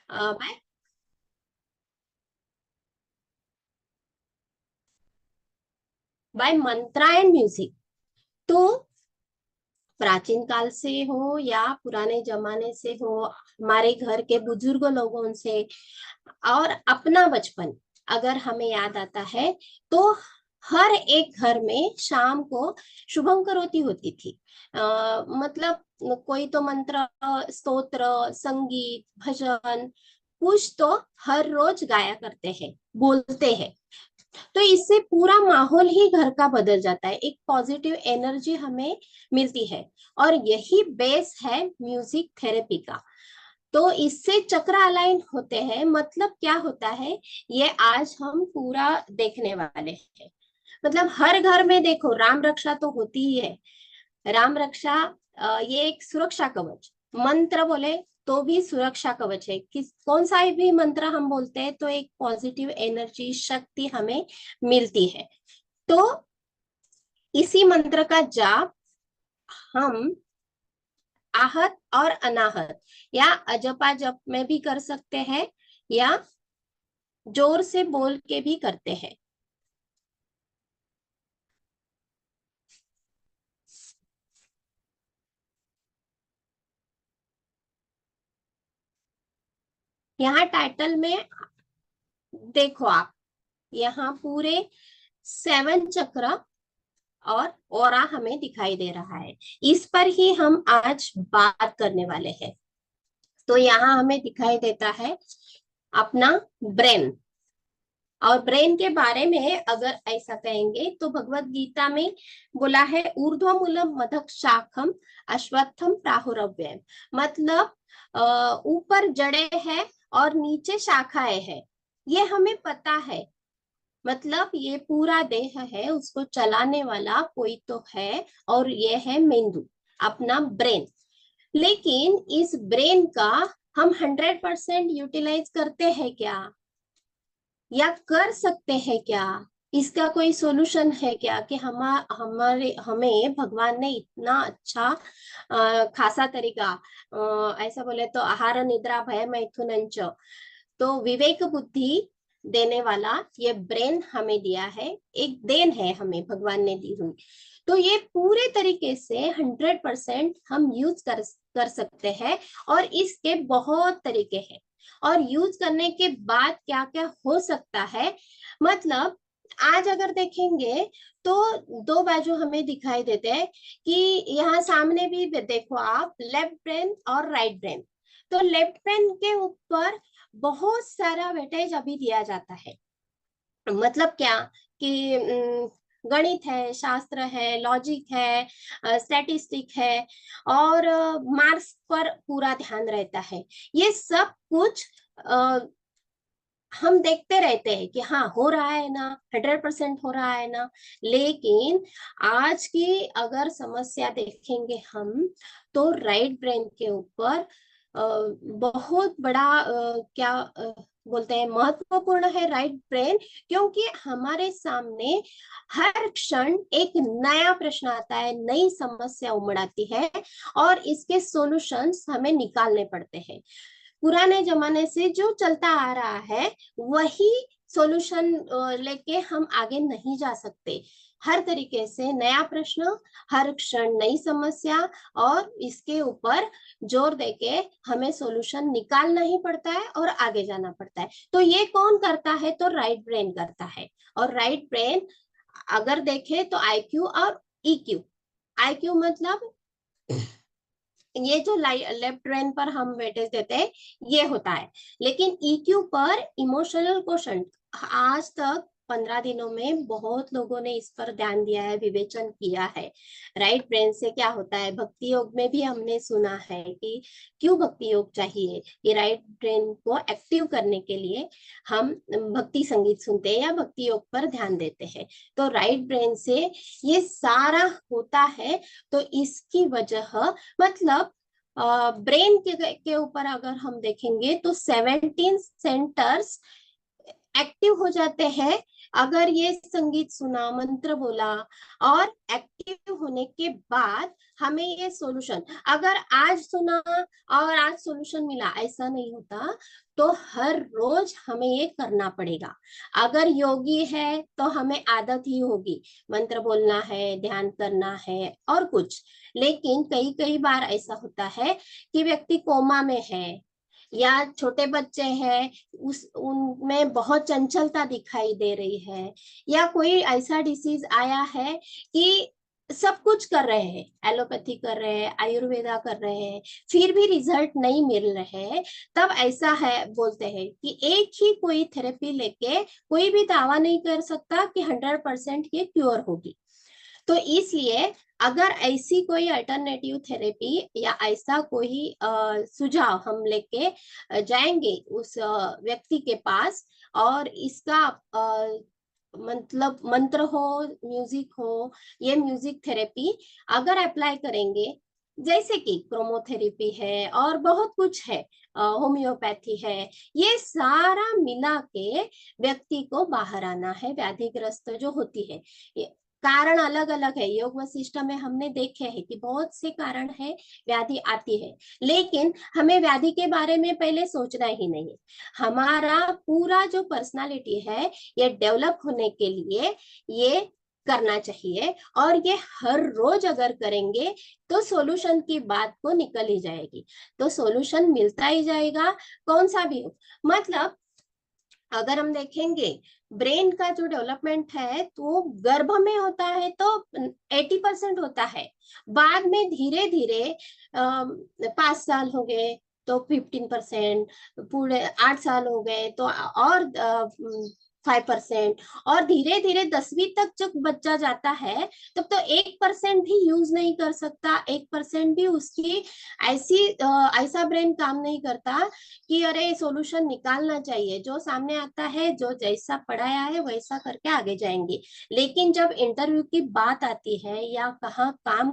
Bye by mantra and music. तो प्राचीन काल से हो या पुराने जमाने से हो, हमारे घर के बुजुर्ग लोगों से और अपना बचपन अगर हमें याद आता है, तो हर एक घर में शाम को शुभम करोती होती थी। मतलब कोई तो मंत्र, स्तोत्र, संगीत, भजन कुछ तो हर रोज गाया करते हैं, बोलते हैं। तो इससे पूरा माहौल ही घर का बदल जाता है, एक पॉजिटिव एनर्जी हमें मिलती है। और यही बेस है म्यूजिक थेरेपी का। तो इससे चक्र अलाइन होते हैं, मतलब क्या होता है ये आज हम पूरा देखने वाले हैं। मतलब हर घर में देखो राम रक्षा तो होती ही है। राम रक्षा ये एक सुरक्षा कवच मंत्र बोले तो भी सुरक्षा कवच है। किस कौन सा भी मंत्र हम बोलते हैं तो एक पॉजिटिव एनर्जी शक्ति हमें मिलती है। तो इसी मंत्र का जाप हम आहत और अनाहत या अजपा जप में भी कर सकते हैं, या जोर से बोल के भी करते हैं। यहाँ टाइटल में देखो आप, यहाँ पूरे 7 चक्र और ओरा हमें दिखाई दे रहा है। इस पर ही हम आज बात करने वाले हैं। तो यहाँ हमें दिखाई देता है अपना ब्रेन। और ब्रेन के बारे में अगर ऐसा कहेंगे तो भगवत गीता में बोला है ऊर्ध्वमूलम मधक शाखम अश्वत्थम प्राहुरव्यम। मतलब ऊपर जड़े हैं और नीचे शाखाएं हैं, ये हमें पता है। मतलब ये पूरा देह है, उसको चलाने वाला कोई तो है, और ये है मेंदु, अपना ब्रेन। लेकिन इस ब्रेन का हम 100% यूटिलाइज करते हैं क्या, या कर सकते हैं क्या? इसका कोई सॉल्यूशन है क्या कि हमारे हमें भगवान ने इतना अच्छा खासा तरीका, ऐसा बोले तो आहार निद्रा भय मैथुनंच, तो विवेक बुद्धि देने वाला ये ब्रेन हमें दिया है। एक देन है हमें भगवान ने दी हुई। तो ये पूरे तरीके से 100% हम यूज कर सकते हैं। और इसके बहुत तरीके हैं, और यूज करने के बाद क्या क्या हो सकता है। मतलब आज अगर देखेंगे तो दो बाजू हमें दिखाई देते हैं कि यहाँ सामने भी देखो आप, लेफ्ट ब्रेन और राइट ब्रेन। तो लेफ्ट ब्रेन के ऊपर बहुत सारा वेटेज अभी दिया जाता है। मतलब क्या कि गणित है, शास्त्र है, लॉजिक है, स्टैटिस्टिक है, और मार्क्स पर पूरा ध्यान रहता है। ये सब कुछ हम देखते रहते हैं कि हाँ हो रहा है ना, 100% हो रहा है ना। लेकिन आज की अगर समस्या देखेंगे हम, तो राइट ब्रेन के ऊपर बहुत बड़ा क्या बोलते हैं, महत्वपूर्ण है राइट ब्रेन। क्योंकि हमारे सामने हर क्षण एक नया प्रश्न आता है, नई समस्या उमड़ आती है, और इसके सॉल्यूशंस हमें निकालने पड़ते हैं। पुराने जमाने से जो चलता आ रहा है वही सॉल्यूशन लेके हम आगे नहीं जा सकते। हर तरीके से नया प्रश्न, हर क्षण नई समस्या, और इसके ऊपर जोर देके हमें सॉल्यूशन निकालना ही पड़ता है और आगे जाना पड़ता है। तो ये कौन करता है? तो राइट ब्रेन करता है। और राइट ब्रेन अगर देखे तो आईक्यू और ईक्यू। आईक्यू मतलब ये जो लेफ्ट ब्रेन पर हम वेटेज देते हैं ये होता है। लेकिन ईक्यू पर इमोशनल क्वेश्चन, आज तक 15 दिनों में बहुत लोगों ने इस पर ध्यान दिया है, विवेचन किया है। राइट ब्रेन से क्या होता है, भक्ति योग में भी हमने सुना है कि क्यों भक्ति योग चाहिए, कि राइट ब्रेन को एक्टिव करने के लिए हम भक्ति संगीत सुनते हैं या भक्ति योग पर ध्यान देते हैं। तो राइट ब्रेन से ये सारा होता है। तो इसकी वजह, मतलब ब्रेन के ऊपर अगर हम देखेंगे तो 17 सेंटर्स एक्टिव हो जाते हैं। अगर ये संगीत सुना, मंत्र बोला और एक्टिव होने के बाद हमें ये सॉल्यूशन, अगर आज सुना और आज सॉल्यूशन मिला, ऐसा नहीं होता। तो हर रोज हमें ये करना पड़ेगा। अगर योगी है तो हमें आदत ही होगी, मंत्र बोलना है, ध्यान करना है और कुछ। लेकिन कई कई बार ऐसा होता है कि व्यक्ति कोमा में है या छोटे बच्चे हैं, उस उनमें बहुत चंचलता दिखाई दे रही है, या कोई ऐसा डिसीज आया है कि सब कुछ कर रहे हैं, एलोपैथी कर रहे हैं, आयुर्वेदा कर रहे हैं, फिर भी रिजल्ट नहीं मिल रहे हैं। तब ऐसा है, बोलते हैं कि एक ही कोई थेरेपी लेके कोई भी दावा नहीं कर सकता कि 100% ये क्योर होगी। तो इसलिए अगर ऐसी कोई अल्टरनेटिव थेरेपी या ऐसा कोई सुझाव हम लेके जाएंगे उस व्यक्ति के पास, और इसका मतलब मंत्र हो, म्यूजिक हो, ये म्यूजिक थेरेपी अगर अप्लाई करेंगे, जैसे कि क्रोमोथेरेपी है और बहुत कुछ है, होम्योपैथी है, ये सारा मिला के व्यक्ति को बाहर आना है, व्याधिग्रस्त जो होती है। कारण अलग अलग है, योग वशिष्ठ में हमने देखे हैं कि बहुत से कारण है, व्याधि आती है। लेकिन हमें व्याधि के बारे में पहले सोचना ही नहीं है। हमारा पूरा जो पर्सनालिटी है ये डेवलप होने के लिए ये करना चाहिए, और ये हर रोज अगर करेंगे तो सॉल्यूशन की बात को निकल ही जाएगी। तो सॉल्यूशन मिलता ही जाएगा, कौन सा भी हो। मतलब अगर हम देखेंगे ब्रेन का जो डेवलपमेंट है तो गर्भ में होता है तो 80% होता है, बाद में धीरे धीरे 5 साल हो गए तो 15%, पूरे 8 साल हो गए तो और 5%, और धीरे धीरे 10वीं तक जब बच्चा जाता है तब तो 1% भी यूज नहीं कर सकता, 1% भी उसकी ऐसा ब्रेन काम नहीं करता कि अरे सॉल्यूशन निकालना चाहिए। जो सामने आता है, जो जैसा पढ़ाया है वैसा करके आगे जाएंगे। लेकिन जब इंटरव्यू की बात आती है या कहाँ काम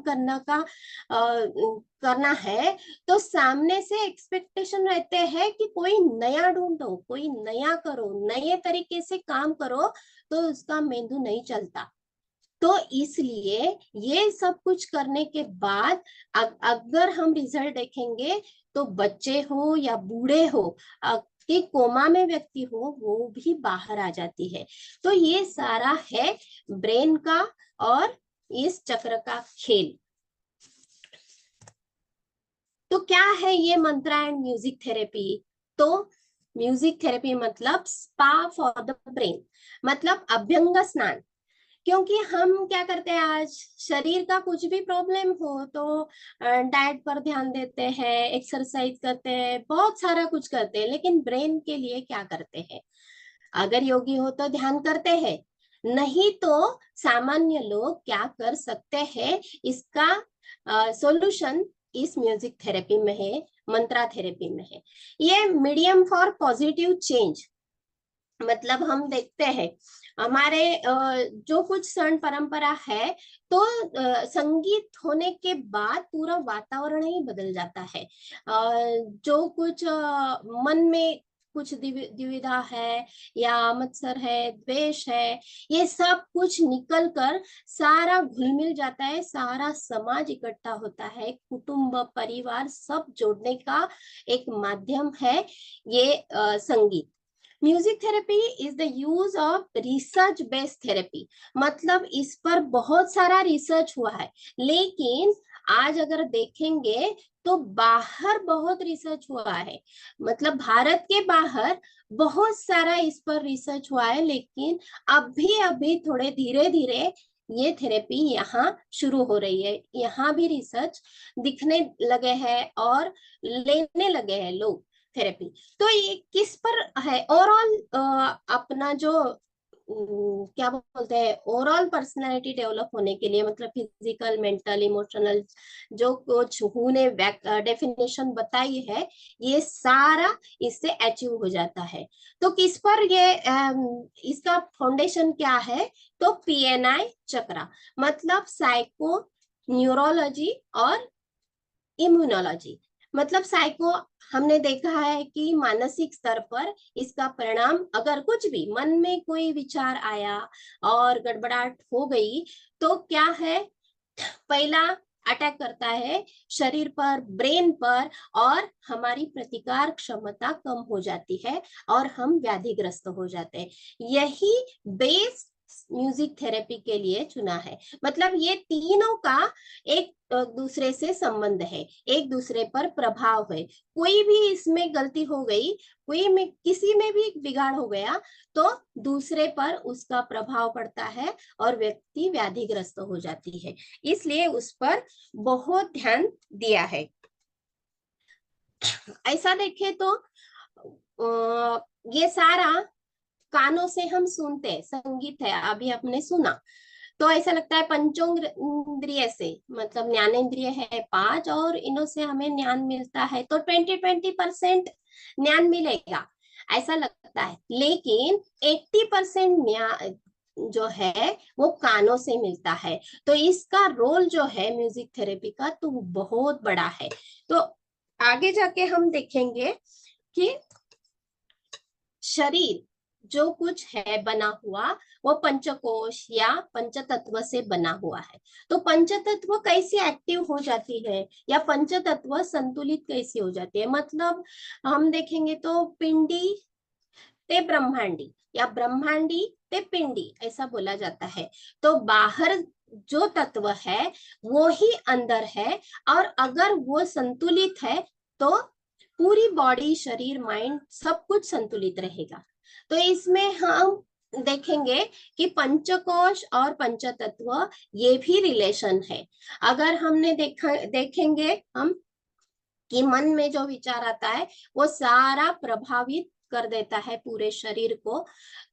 करना है, तो सामने से एक्सपेक्टेशन रहते हैं कि कोई नया ढूंढो, कोई नया करो, नए तरीके से काम करो, तो उसका मेंदू नहीं चलता। तो इसलिए ये सब कुछ करने के बाद अगर हम रिजल्ट देखेंगे तो बच्चे हो या बूढ़े हो, कि कोमा में व्यक्ति हो, वो भी बाहर आ जाती है। तो ये सारा है ब्रेन का और इस चक्र का खेल। तो क्या है ये मंत्रा एंड म्यूजिक थेरेपी? तो म्यूजिक थेरेपी मतलब स्पा फॉर द ब्रेन, मतलब अभ्यंग स्नान। क्योंकि हम क्या करते हैं, आज शरीर का कुछ भी प्रॉब्लम हो तो डाइट पर ध्यान देते हैं, एक्सरसाइज करते हैं, बहुत सारा कुछ करते हैं, लेकिन ब्रेन के लिए क्या करते हैं? अगर योगी हो तो ध्यान करते हैं, नहीं तो सामान्य लोग क्या कर सकते हैं, इसका सॉल्यूशन इस म्यूजिक थेरेपी में है, मंत्रा थेरेपी में है। ये मीडियम फॉर पॉजिटिव चेंज। मतलब हम देखते हैं हमारे जो कुछ क्षण परंपरा है, तो संगीत होने के बाद पूरा वातावरण ही बदल जाता है। जो कुछ मन में कुछ दुविधा है या मत्सर है, द्वेष है, ये सब कुछ निकल कर सारा घुल मिल जाता है, सारा समाज इकट्ठा होता है, कुटुंब परिवार सब जोड़ने का एक माध्यम है ये संगीत। Music therapy is the use of research based therapy. मतलब इस पर बहुत सारा रिसर्च हुआ है, लेकिन आज अगर देखेंगे तो बाहर बहुत रिसर्च हुआ है, मतलब भारत के बाहर बहुत सारा इस पर रिसर्च हुआ है, लेकिन अभी अभी थोड़े धीरे धीरे ये थेरेपी यहाँ शुरू हो रही है, यहाँ भी रिसर्च दिखने लगे हैं और लेने लगे हैं लोग थेरेपी। तो ये किस पर है ओवरऑल, अपना जो क्या बोलते हैं, ओवरऑल पर्सनालिटी डेवलप होने के लिए, मतलब फिजिकल, मेंटल, इमोशनल, जो कुछ हु ने डेफिनेशन बताई है, ये सारा इससे अचीव हो जाता है। तो किस पर ये इसका फाउंडेशन क्या है? तो पीएनआई चक्रा, मतलब साइको न्यूरोलॉजी और इम्यूनोलॉजी। मतलब साइको हमने देखा है कि मानसिक स्तर पर इसका परिणाम, अगर कुछ भी मन में कोई विचार आया और गड़बड़ाहट हो गई तो क्या है, पहला अटैक करता है शरीर पर, ब्रेन पर, और हमारी प्रतिकार क्षमता कम हो जाती है और हम व्याधिग्रस्त हो जाते हैं। यही बेस म्यूजिक थेरेपी के लिए चुना है। मतलब ये तीनों का एक दूसरे से संबंध है, एक दूसरे पर प्रभाव है। कोई भी इसमें गलती हो गई, कोई में किसी में भी बिगाड़ हो गया तो दूसरे पर उसका प्रभाव पड़ता है और व्यक्ति व्याधिग्रस्त हो जाती है। इसलिए उस पर बहुत ध्यान दिया है। ऐसा देखें तो ये सारा कानों से हम सुनते हैं, संगीत है अभी आपने सुना तो ऐसा लगता है पंचोंद्रिय से, मतलब ज्ञानेंद्रिय है 5 और इनों से हमें ज्ञान मिलता है तो 20% ज्ञान मिलेगा ऐसा लगता है। लेकिन 80% ज्ञान जो है वो कानों से मिलता है। तो इसका रोल जो है म्यूजिक थेरेपी का तो बहुत बड़ा है। तो आगे जाके हम देखेंगे कि शरीर जो कुछ है बना हुआ वो पंचकोश या पंचतत्व से बना हुआ है। तो पंचतत्व कैसे एक्टिव हो जाती है या पंचतत्व संतुलित कैसे हो जाती है, मतलब हम देखेंगे तो पिंडी ते ब्रह्मांडी या ब्रह्मांडी ते पिंडी ऐसा बोला जाता है। तो बाहर जो तत्व है वो ही अंदर है, और अगर वो संतुलित है तो पूरी बॉडी, शरीर, माइंड सब कुछ संतुलित रहेगा। तो इसमें हम देखेंगे कि पंचकोश और पंचतत्व ये भी रिलेशन है। अगर हमने देखेंगे हम कि मन में जो विचार आता है वो सारा प्रभावित कर देता है पूरे शरीर को।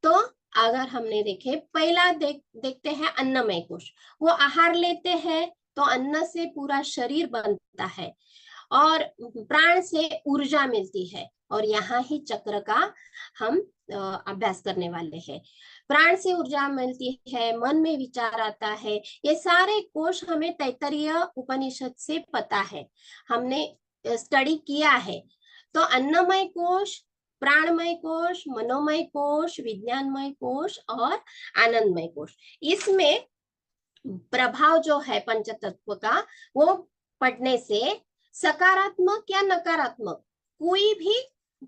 तो अगर हमने देखे पहला देखते हैं अन्नमय कोश, वो आहार लेते हैं तो अन्न से पूरा शरीर बनता है और प्राण से ऊर्जा मिलती है। और यहाँ ही चक्र का हम अभ्यास करने वाले हैं। प्राण से ऊर्जा मिलती है, मन में विचार आता है, ये सारे कोश हमें तैत्तरीय उपनिषद से पता है, हमने स्टडी किया है। तो अन्नमय कोश, प्राणमय कोश, मनोमय कोश, विज्ञानमय कोश और आनंदमय कोश, इसमें प्रभाव जो है पंचतत्व का वो पढ़ने से सकारात्मक या नकारात्मक कोई भी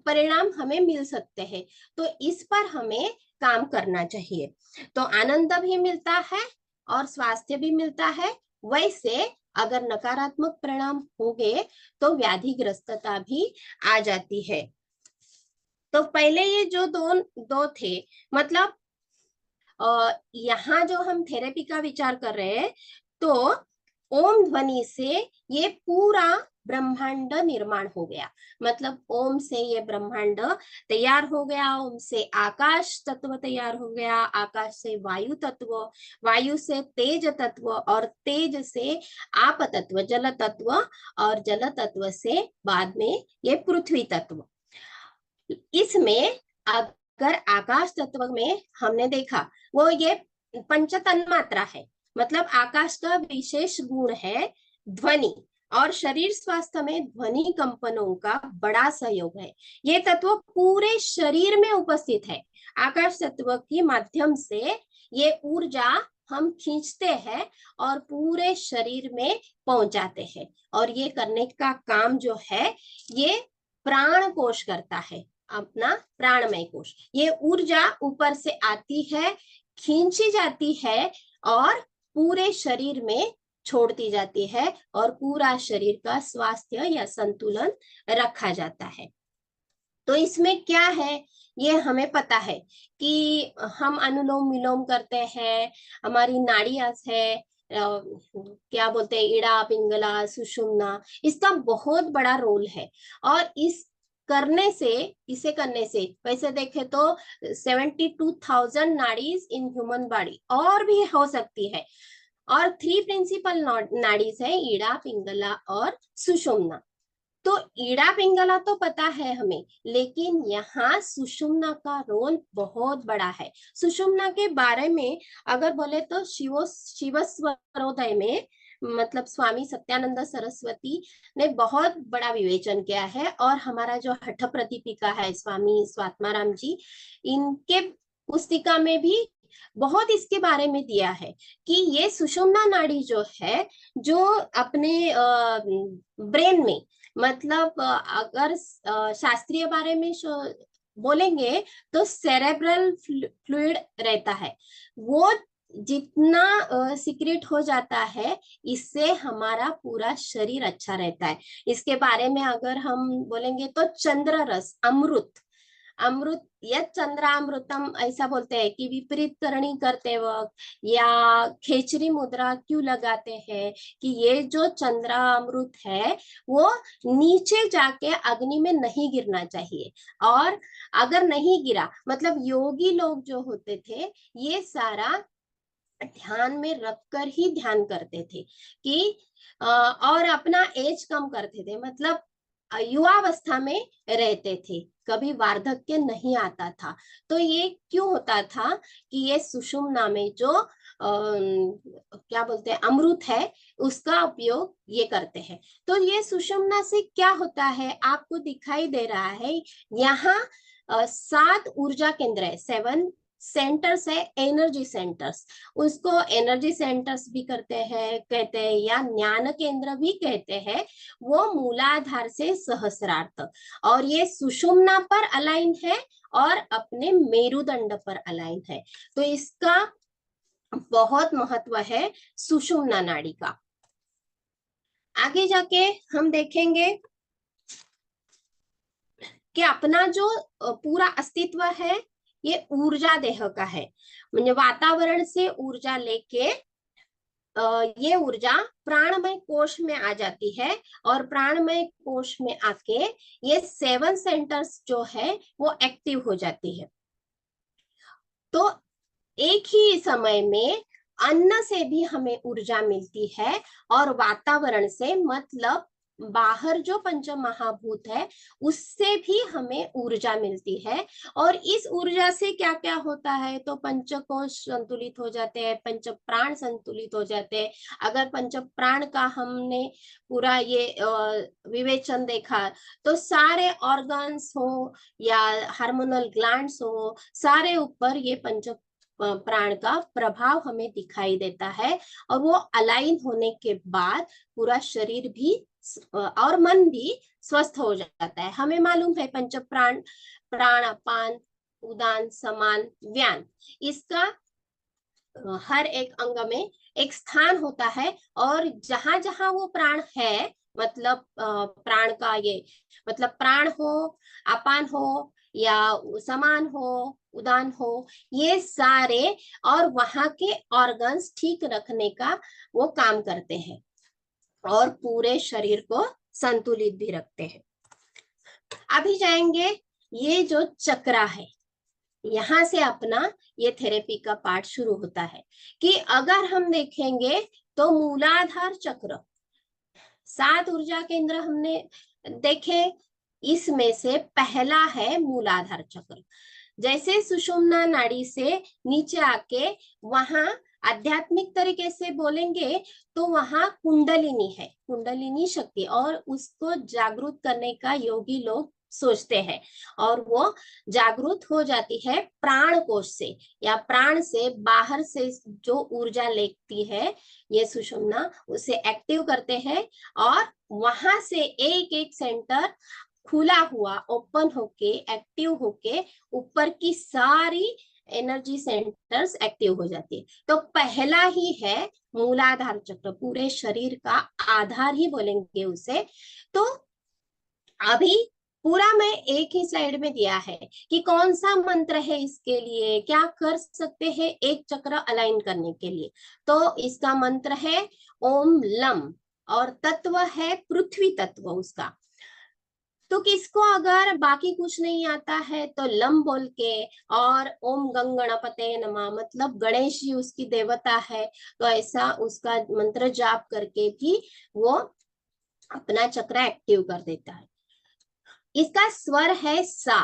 परिणाम हमें मिल सकते हैं। तो इस पर हमें काम करना चाहिए। तो आनंद भी मिलता है और स्वास्थ्य भी मिलता है। वैसे अगर नकारात्मक परिणाम हो गए तो व्याधिग्रस्तता भी आ जाती है। तो पहले ये जो दो थे, मतलब यहाँ जो हम थेरेपी का विचार कर रहे हैं तो ओम ध्वनि से ये पूरा ब्रह्मांड निर्माण हो गया। मतलब ओम से ये ब्रह्मांड तैयार हो गया, ओम से आकाश तत्व तैयार हो गया, आकाश से वायु तत्व, वायु से तेज तत्व, और तेज से आप तत्व जल तत्व, और जल तत्व से बाद में ये पृथ्वी तत्व। इसमें अगर आकाश तत्व में हमने देखा वो ये पंच तन्मात्रा है, मतलब आकाश का विशेष गुण है ध्वनि, और शरीर स्वास्थ्य में ध्वनि कंपनों का बड़ा सहयोग है। ये तत्व पूरे शरीर में उपस्थित है। आकाश तत्व के माध्यम से ये ऊर्जा हम खींचते हैं और पूरे शरीर में पहुंचाते हैं, और ये करने का काम जो है ये प्राण कोश करता है, अपना प्राणमय कोश। ये ऊर्जा ऊपर से आती है, खींची जाती है और पूरे शरीर में छोड़ती जाती है, और पूरा शरीर का स्वास्थ्य या संतुलन रखा जाता है। तो इसमें क्या है ये हमें पता है कि हम अनुलोम विलोम करते हैं, हमारी नाड़ियां है, क्या बोलते हैं, इड़ा पिंगला सुषुम्ना, इसका बहुत बड़ा रोल है। और इसे करने से वैसे देखे तो 72,000 नाड़ीज इन ह्यूमन बॉडी और भी हो सकती है। और 3 प्रिंसिपल नाड़ीज है, ईड़ा पिंगला और सुषुम्ना। तो ईड़ा पिंगला तो पता है हमें, लेकिन यहाँ सुषुम्ना का रोल बहुत बड़ा है। सुषुम्ना के बारे में अगर बोले तो शिव स्वरोदय में मतलब स्वामी सत्यानंद सरस्वती ने बहुत बड़ा विवेचन किया है, और हमारा जो हठ प्रतिपिका है स्वामी स्वात्माराम जी, इनके पुस्तिका में भी बहुत इसके बारे में दिया है कि ये सुषुम्ना नाड़ी जो है, जो अपने ब्रेन में, मतलब अगर शास्त्रीय बारे में बोलेंगे तो सेरेब्रल फ्लूइड रहता है, वो जितना सीक्रेट हो जाता है, इससे हमारा पूरा शरीर अच्छा रहता है। इसके बारे में अगर हम बोलेंगे तो चंद्र रस, अमृत, अमृत या चंद्रामृतम ऐसा बोलते हैं कि विपरीत करणी करते वक्त, या खेचरी मुद्रा क्यों लगाते हैं कि ये जो चंद्रामृत है वो नीचे जाके अग्नि में नहीं गिरना चाहिए, और अगर नहीं गिरा, मतलब योगी लोग जो होते थे ये सारा ध्यान में रखकर ही ध्यान करते थे कि और अपना एज कम करते थे, मतलब युवावस्था में रहते थे, कभी वार्धक्य नहीं आता था। तो ये क्यों होता था कि ये सुषुम्ना में जो क्या बोलते हैं अमृत है, उसका उपयोग ये करते हैं। तो ये सुषुम्ना से क्या होता है आपको दिखाई दे रहा है, यहाँ 7 ऊर्जा केंद्र है, 7 सेंटर्स है, एनर्जी सेंटर्स, उसको एनर्जी सेंटर्स भी कहते हैं या ज्ञान केंद्र भी कहते हैं। वो मूलाधार से सहस्रार्थ, और ये सुषुम्ना पर अलाइन है और अपने मेरुदंड पर अलाइन है। तो इसका बहुत महत्व है सुषुम्ना नाड़ी का। आगे जाके हम देखेंगे कि अपना जो पूरा अस्तित्व है ये ऊर्जा देह का है, म्हणजे वातावरण से ऊर्जा लेके ये ऊर्जा प्राणमय कोश में आ जाती है, और प्राणमय कोश में आके ये 7 सेंटर्स जो है वो एक्टिव हो जाती है। तो एक ही समय में अन्न से भी हमें ऊर्जा मिलती है, और वातावरण से, मतलब बाहर जो पंच महाभूत है उससे भी हमें ऊर्जा मिलती है। और इस ऊर्जा से क्या क्या होता है, तो पंचकोश संतुलित हो जाते हैं, पंच प्राण संतुलित हो जाते हैं। अगर पंच प्राण का हमने पूरा ये विवेचन देखा, तो सारे ऑर्गन्स हो या हार्मोनल ग्लैंड्स हो, सारे ऊपर ये पंच प्राण का प्रभाव हमें दिखाई देता है, और वो अलाइन होने के बाद पूरा शरीर भी और मन भी स्वस्थ हो जाता है। हमें मालूम है पंच प्राण, प्राण अपान उदान समान व्यान, इसका हर एक अंग में एक स्थान होता है, और जहां जहां वो प्राण है, मतलब प्राण का ये मतलब प्राण हो, अपान हो या समान हो, उदान हो, ये सारे और वहां के ऑर्गन्स ठीक रखने का वो काम करते हैं, और पूरे शरीर को संतुलित भी रखते हैं। अभी जाएंगे ये जो चक्रा है, यहां से अपना ये थेरेपी का पार्ट शुरू होता है कि अगर हम देखेंगे तो मूलाधार चक्र, 7 ऊर्जा केंद्र हमने देखे, इसमें से पहला है मूलाधार चक्र। जैसे सुषुम्ना नाड़ी से नीचे आके वहां आध्यात्मिक तरीके से बोलेंगे तो वहां कुंडलिनी है, कुंडलिनी शक्ति, और उसको जागरूक करने का योगी लोग सोचते हैं, और वो जागरूक हो जाती है प्राण कोश से, या प्राण से बाहर से जो ऊर्जा लेती है ये सुषुम्ना, उसे एक्टिव करते हैं, और वहां से एक एक सेंटर खुला हुआ ओपन होके एक्टिव होके ऊपर की सारी एनर्जी सेंटर्स एक्टिव हो जाती है। तो पहला ही है मूलाधार चक्र, पूरे शरीर का आधार ही बोलेंगे उसे। तो अभी पूरा मैं एक ही स्लाइड में दिया है कि कौन सा मंत्र है इसके लिए, क्या कर सकते हैं एक चक्र अलाइन करने के लिए। तो इसका मंत्र है ओम लम, और तत्व है पृथ्वी तत्व उसका। तो किसको अगर बाकी कुछ नहीं आता है तो लम बोल के, और ओम गंगणपते नमः, मतलब गणेश जी उसकी देवता है, तो ऐसा उसका मंत्र जाप करके भी वो अपना चक्र एक्टिव कर देता है। इसका स्वर है सा,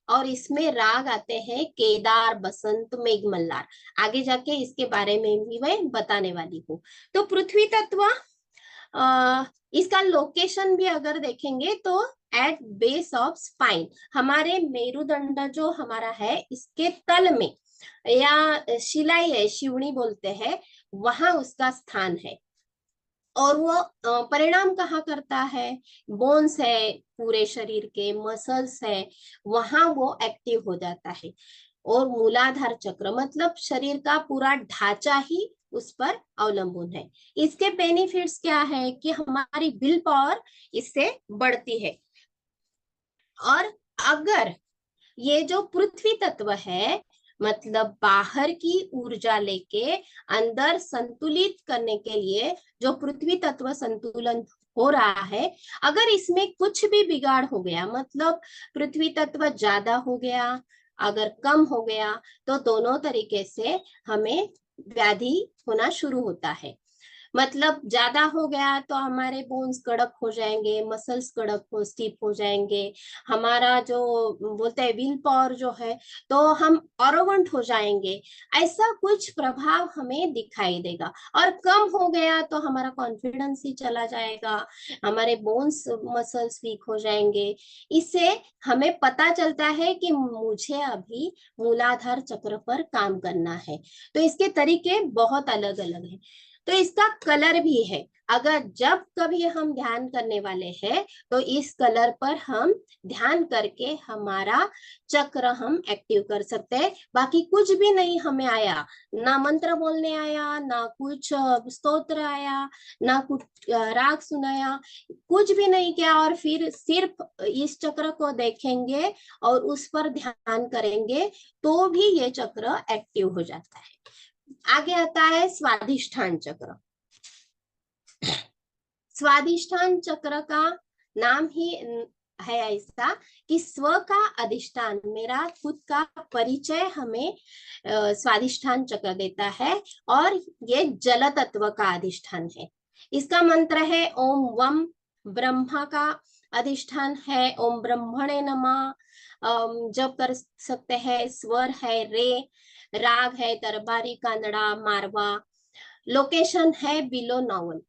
और इसमें राग आते हैं केदार, बसंत, मेघ मल्हार। आगे जाके इसके बारे में भी मैं बताने वाली हूँ। तो पृथ्वी तत्व, इसका लोकेशन भी अगर देखेंगे तो एट बेस ऑफ स्पाइन, हमारे मेरुदंड जो हमारा है इसके तल में, या शिलाई है, शिवनी बोलते हैं, वहां उसका स्थान है। और वो परिणाम कहाँ करता है, बोन्स है, पूरे शरीर के मसल्स है, वहां वो एक्टिव हो जाता है। और मूलाधार चक्र मतलब शरीर का पूरा ढांचा ही उस पर अवलंबन है। इसके बेनिफिट्स क्या है कि हमारी विल पावर इससे बढ़ती है। और अगर ये जो पृथ्वी तत्व है, मतलब बाहर की ऊर्जा लेके अंदर संतुलित करने के लिए जो पृथ्वी तत्व संतुलन हो रहा है, अगर इसमें कुछ भी बिगाड़ हो गया, मतलब पृथ्वी तत्व ज्यादा हो गया, अगर कम हो गया, तो दोनों तरीके से हमें व्याधि होना शुरू होता है। मतलब ज्यादा हो गया तो हमारे बोन्स कड़क हो जाएंगे, मसल्स कड़क हो स्टिफ हो जाएंगे, हमारा जो बोलते हैं विल पावर जो है, तो हम अरोगेंट हो जाएंगे, ऐसा कुछ प्रभाव हमें दिखाई देगा। और कम हो गया तो हमारा कॉन्फिडेंस ही चला जाएगा, हमारे बोन्स मसल्स वीक हो जाएंगे। इससे हमें पता चलता है कि मुझे अभी मूलाधार चक्र पर काम करना है। तो इसके तरीके बहुत अलग अलग हैं। तो इसका कलर भी है, अगर जब कभी हम ध्यान करने वाले हैं तो इस कलर पर हम ध्यान करके हमारा चक्र हम एक्टिव कर सकते हैं। बाकी कुछ भी नहीं हमें आया, ना मंत्र बोलने आया, ना कुछ स्तोत्र आया, ना कुछ राग सुनाया, कुछ भी नहीं किया, और फिर सिर्फ इस चक्र को देखेंगे और उस पर ध्यान करेंगे तो भी ये चक्र एक्टिव हो जाता है। आगे आता है स्वादिष्ठान चक्र। स्वादिष्ठान चक्र का नाम ही है ऐसा कि स्व का अधिष्ठान, मेरा खुद का परिचय हमें स्वादिष्ठान चक्र देता है। और ये जल तत्व का अधिष्ठान है। इसका मंत्र है ओम वम। ब्रह्मा का अधिष्ठान है ओम ब्रह्मणे नमः। जब कर सकते हैं, स्वर है रे, राग है दरबारी, कानड़ा, मारवा, लोकेशन है बिलो नॉवल।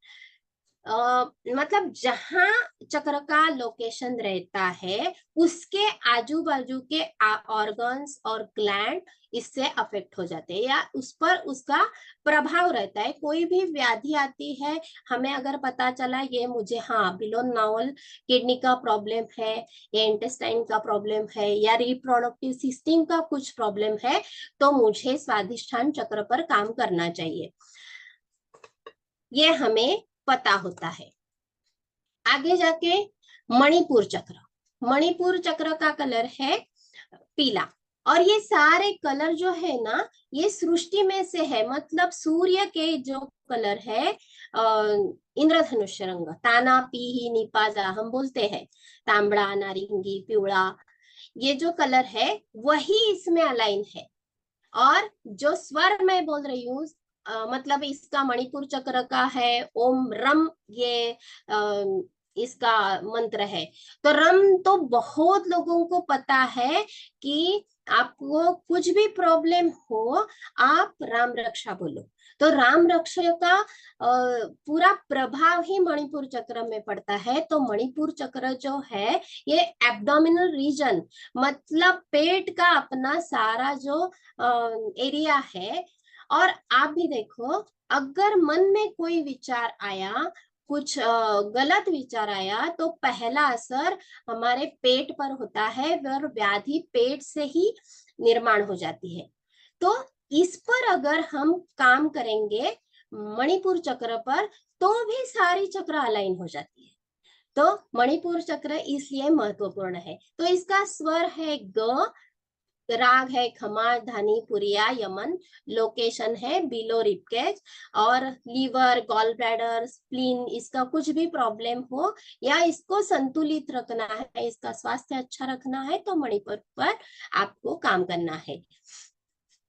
मतलब जहां चक्र का लोकेशन रहता है उसके आजू बाजू के ऑर्गन्स और ग्लैंड इससे अफेक्ट हो जाते हैं, या उस पर उसका प्रभाव रहता है। कोई भी व्याधि आती है, हमें अगर पता चला ये मुझे हाँ बिलो नावल किडनी का प्रॉब्लम है, या इंटेस्टाइन का प्रॉब्लम है, या रिप्रोडक्टिव सिस्टम का कुछ प्रॉब्लम है, तो मुझे स्वादिष्ठान चक्र पर काम करना चाहिए, ये हमें पता होता है। आगे जाके मणिपुर चक्र। मणिपुर चक्र का कलर है पीला। और ये सारे कलर जो है ना, ये सृष्टि में से है, मतलब सूर्य के जो कलर है, इंद्रधनुष रंग, ताना पीही निपाजा हम बोलते हैं, तांबड़ा, नारंगी, पिवड़ा, ये जो कलर है वही इसमें अलाइन है। और जो स्वर मैं बोल रही हूँ, मतलब इसका मणिपुर चक्र का है ओम रम, ये इसका मंत्र है। तो रम तो बहुत लोगों को पता है कि आपको कुछ भी प्रॉब्लम हो, आप राम रक्षा बोलो, तो राम रक्षा का पूरा प्रभाव ही मणिपुर चक्र में पड़ता है। तो मणिपुर चक्र जो है ये एब्डोमिनल रीजन, मतलब पेट का अपना सारा जो एरिया है। और आप भी देखो, अगर मन में कोई विचार आया, कुछ गलत विचार आया, तो पहला असर हमारे पेट पर होता है और व्याधि पेट से ही निर्माण हो जाती है। तो इस पर अगर हम काम करेंगे मणिपुर चक्र पर, तो भी सारी चक्र अलाइन हो जाती है। तो मणिपुर चक्र इसलिए महत्वपूर्ण है। तो इसका स्वर है ग, राग है खमा, धानी, पुरिया, यमन, लोकेशन है बिलो रिपकेज। और लीवर, गॉल ब्लैडर, स्प्लीन, इसका कुछ भी प्रॉब्लम हो या इसको संतुलित रखना है, इसका स्वास्थ्य अच्छा रखना है, तो मणिपुर पर आपको काम करना है।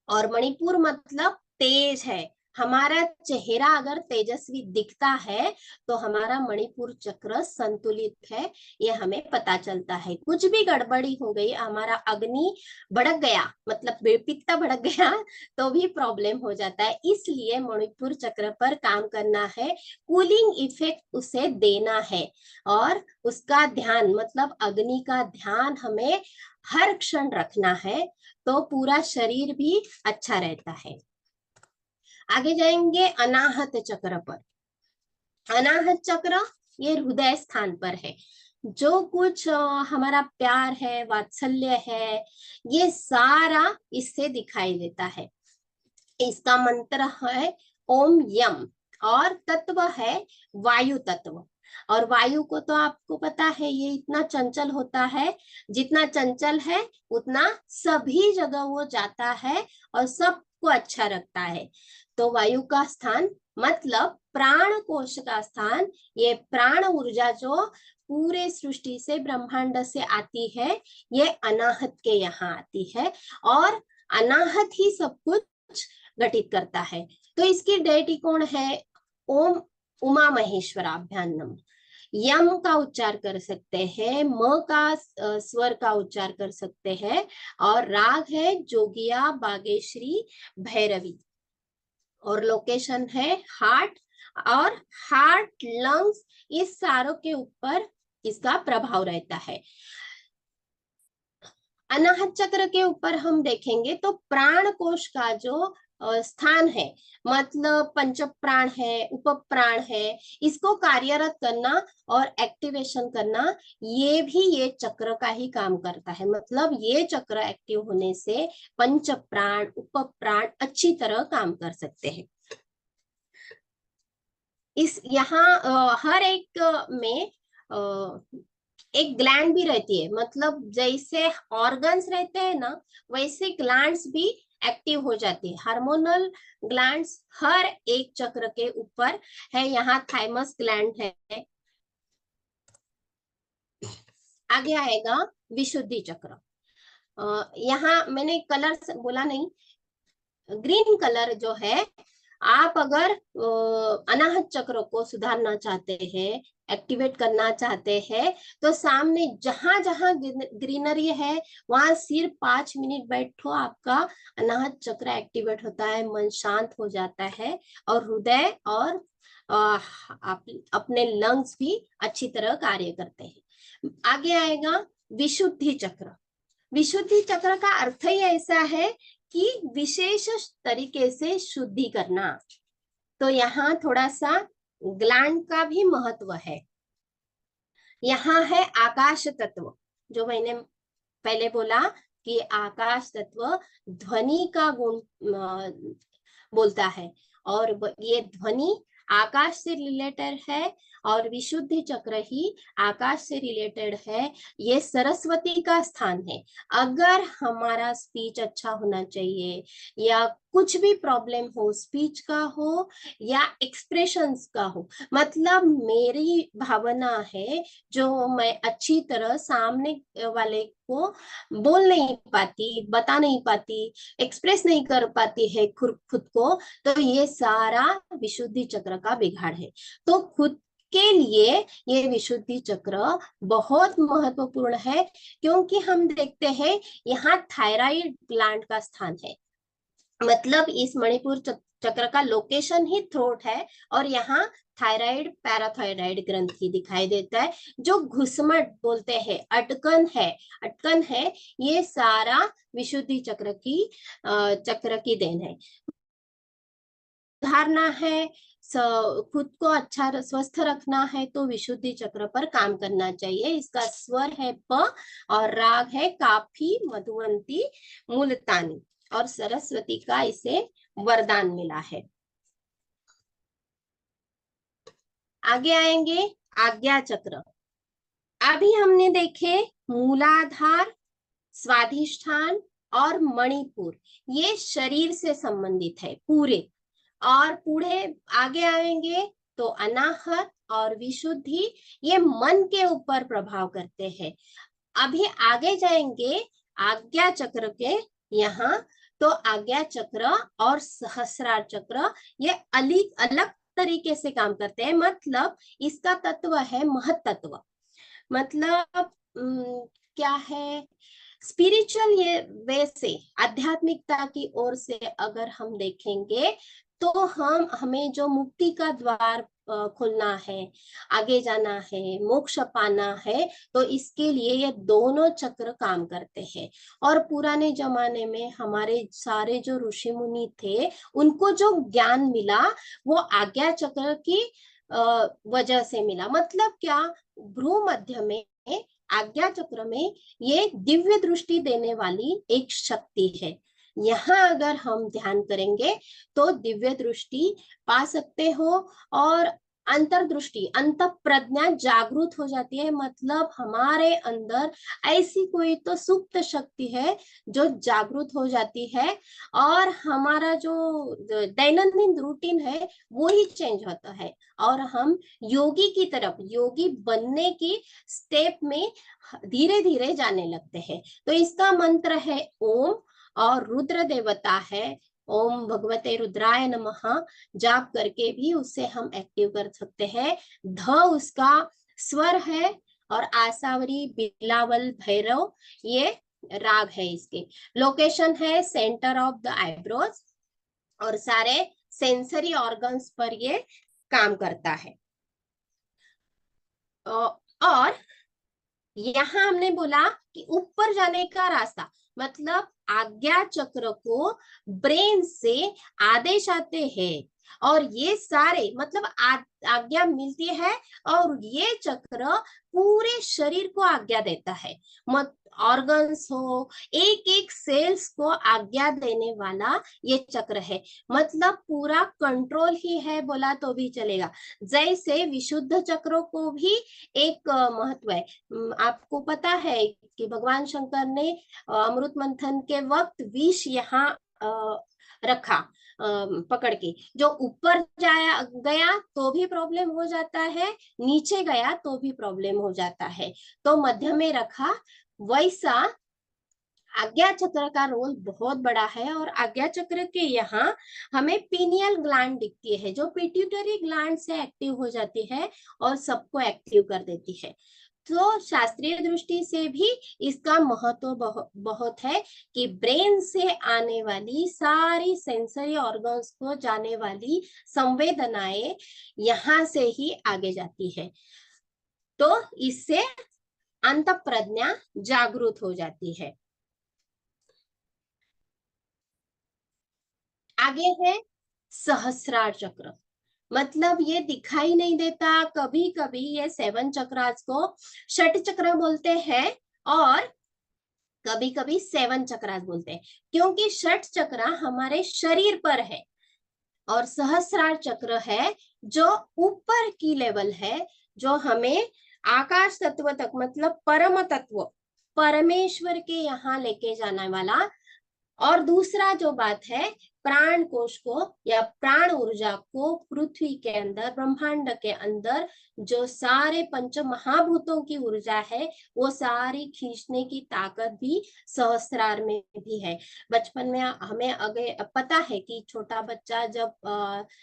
और मणिपुर मतलब तेज है, हमारा चेहरा अगर तेजस्वी दिखता है तो हमारा मणिपुर चक्र संतुलित है, ये हमें पता चलता है। कुछ भी गड़बड़ी हो गई, हमारा अग्नि भड़क गया, मतलब पित्त भड़क गया, तो भी प्रॉब्लम हो जाता है। इसलिए मणिपुर चक्र पर काम करना है, कूलिंग इफेक्ट उसे देना है, और उसका ध्यान, मतलब अग्नि का ध्यान हमें हर क्षण रखना है, तो पूरा शरीर भी अच्छा रहता है। आगे जाएंगे अनाहत चक्र पर। अनाहत चक्र ये हृदय स्थान पर है। जो कुछ हमारा प्यार है, वात्सल्य है, ये सारा इससे दिखाई देता है। इसका मंत्र है ओम यम, और तत्व है वायु तत्व। और वायु को तो आपको पता है, ये इतना चंचल होता है, जितना चंचल है उतना सभी जगह वो जाता है और सबको अच्छा रखता है। तो वायु का स्थान मतलब प्राण कोश का स्थान, ये प्राण ऊर्जा जो पूरे सृष्टि से, ब्रह्मांड से आती है, ये अनाहत के यहाँ आती है, और अनाहत ही सब कुछ घटित करता है। तो इसकी डेटी कौन है? ओम उमा महेश्वराभ्याम। यम का उच्चार कर सकते हैं, म का स्वर का उच्चार कर सकते हैं, और राग है जोगिया बागेश्वरी भैरवी, और लोकेशन है हार्ट, और हार्ट लंग्स, इस सारों के ऊपर इसका प्रभाव रहता है। अनाहत चक्र के ऊपर हम देखेंगे तो प्राण कोश का जो स्थान है, मतलब पंच प्राण है, उप प्राण है, इसको कार्यरत करना और एक्टिवेशन करना, ये भी ये चक्र का ही काम करता है। मतलब ये चक्र एक्टिव होने से पंच प्राण, उप प्राण अच्छी तरह काम कर सकते हैं। इस यहाँ हर एक में एक ग्लैंड भी रहती है, मतलब जैसे ऑर्गन्स रहते हैं ना, वैसे ग्लैंड्स भी एक्टिव हो जाती है। हार्मोनल ग्लैंड्स हर एक चक्र के ऊपर है। यहाँ थाइमस ग्लैंड है। आगे आएगा विशुद्धि चक्र। यहाँ मैंने कलर बोला नहीं, ग्रीन कलर जो है, आप अगर अनाहत चक्र को सुधारना चाहते हैं, एक्टिवेट करना चाहते हैं, तो सामने जहां जहां ग्रीनरी है वहां सिर्फ 5 मिनट बैठो, आपका अनाहत चक्र एक्टिवेट होता है, मन शांत हो जाता है, और हृदय और आप अपने लंग्स भी अच्छी तरह कार्य करते हैं। आगे आएगा विशुद्धि चक्र। विशुद्धि चक्र का अर्थ ही ऐसा है कि विशेष तरीके से शुद्धि करना। तो यहाँ थोड़ा सा ग्लैंड का भी महत्व है। यहाँ है आकाश तत्व, जो मैंने पहले बोला कि आकाश तत्व ध्वनि का गुण बोलता है, और ये ध्वनि आकाश से रिलेटेड है, और विशुद्धि चक्र ही आकाश से रिलेटेड है। ये सरस्वती का स्थान है। अगर हमारा स्पीच अच्छा होना चाहिए, या कुछ भी प्रॉब्लम हो, स्पीच का हो या एक्सप्रेशंस का हो, मतलब मेरी भावना है जो मैं अच्छी तरह सामने वाले को बोल नहीं पाती, बता नहीं पाती, एक्सप्रेस नहीं कर पाती है खुद को, तो ये सारा विशुद्धि चक्र का बिगाड़ है। तो खुद के लिए ये विशुद्धि चक्र बहुत महत्वपूर्ण है, क्योंकि हम देखते हैं यहाँ थायराइड ग्लैंड का स्थान है। मतलब इस मणिपुर चक्र का लोकेशन ही थ्रोट है, और यहाँ थायराइड पैराथायराइड ग्रंथि दिखाई देता है, जो घुसमट बोलते हैं, अटकन है, ये सारा विशुद्धि चक्र की देन है। सुधारना है, खुद को अच्छा स्वस्थ रखना है, तो विशुद्धि चक्र पर काम करना चाहिए। इसका स्वर है प, और राग है काफी, मधुवंती, मुल्तानी, और सरस्वती का इसे वरदान मिला है। आगे आएंगे आज्ञा चक्र। अभी हमने देखे मूलाधार, स्वाधिष्ठान और मणिपुर, ये शरीर से संबंधित है पूरे, और पूरे आगे आएंगे तो अनाहत और विशुद्धि, ये मन के ऊपर प्रभाव करते हैं। अभी आगे जाएंगे आज्ञा चक्र के यहाँ तो आज्ञा चक्र और सहस्रार चक्र ये अलग अलग तरीके से काम करते हैं। मतलब इसका तत्व है महत्त्व, मतलब क्या है, स्पिरिचुअल ये वे से, आध्यात्मिकता की ओर से अगर हम देखेंगे तो हमें जो मुक्ति का द्वार खोलना है, आगे जाना है, मोक्ष पाना है, तो इसके लिए ये दोनों चक्र काम करते हैं। और पुराने जमाने में हमारे सारे जो ऋषि मुनि थे, उनको जो ज्ञान मिला वो आज्ञा चक्र की वजह से मिला। मतलब क्या, भ्रू मध्य में, आज्ञा चक्र में ये दिव्य दृष्टि देने वाली एक शक्ति है। यहाँ अगर हम ध्यान करेंगे तो दिव्य दृष्टि पा सकते हो, और अंतर्दृष्टि, अंत प्रज्ञा जागृत हो जाती है। मतलब हमारे अंदर ऐसी कोई तो सुप्त शक्ति है जो जागृत हो जाती है, और हमारा जो दैनंदिन रूटीन है वो ही चेंज होता है, और हम योगी की तरफ, योगी बनने की स्टेप में धीरे धीरे जाने लगते हैं। तो इसका मंत्र है ओम, और रुद्र देवता है, ओम भगवते रुद्राय नमः जाप करके भी उससे हम एक्टिव कर सकते हैं। ध उसका स्वर है, और आसावरी, बिलावल, भैरव ये राग है। इसके लोकेशन है सेंटर ऑफ द आईब्रोज, और सारे सेंसरी ऑर्गन्स पर ये काम करता है। और यहाँ हमने बोला कि ऊपर जाने का रास्ता, मतलब आज्ञा चक्र को ब्रेन से आदेश आते हैं, और ये सारे मतलब आज्ञा मिलती है, और ये चक्र पूरे शरीर को आज्ञा देता है। मत ऑर्गन्स हो, एक एक सेल्स को आज्ञा देने वाला ये चक्र है। मतलब पूरा कंट्रोल ही है बोला तो भी चलेगा। जैसे विशुद्ध चक्रों को भी एक महत्व है। आपको पता है कि भगवान शंकर ने अमृत मंथन के वक्त विष यहाँ रखा पकड़ के, जो ऊपर जाया गया तो भी प्रॉब्लम हो जाता है, नीचे गया तो भी प्रॉब्लम हो जाता है, तो मध्य में रखा। वैसा आज्ञा चक्र का रोल बहुत बड़ा है। और आज्ञा चक्र के यहाँ हमें पीनियल ग्लैंड दिखती है, जो पिट्यूटरी ग्लैंड से एक्टिव हो जाती है और सबको एक्टिव कर देती है। तो शास्त्रीय दृष्टि से भी इसका महत्व बहुत है कि ब्रेन से आने वाली सारी सेंसरी ऑर्गन्स को जाने वाली संवेदनाएं यहाँ से ही आगे जाती है, तो इससे अंत प्रज्ञा जागृत हो जाती है। आगे है सहस्रार चक्र। मतलब ये दिखाई नहीं देता, कभी कभी ये 7 चक्रास को षट चक्र बोलते हैं, और कभी कभी 7 चक्रास बोलते हैं, क्योंकि षट चक्र हमारे शरीर पर है, और सहस्रार चक्र है जो ऊपर की लेवल है, जो हमें आकाश तत्व तक, मतलब परम तत्व, परमेश्वर के यहाँ लेके जाने वाला। और दूसरा जो बात है, प्राण कोश को या प्राण ऊर्जा को पृथ्वी के अंदर, ब्रह्मांड के अंदर जो सारे पंच महाभूतों की ऊर्जा है, वो सारी खींचने की ताकत भी सहस्रार में भी है। बचपन में हमें आगे पता है कि छोटा बच्चा जब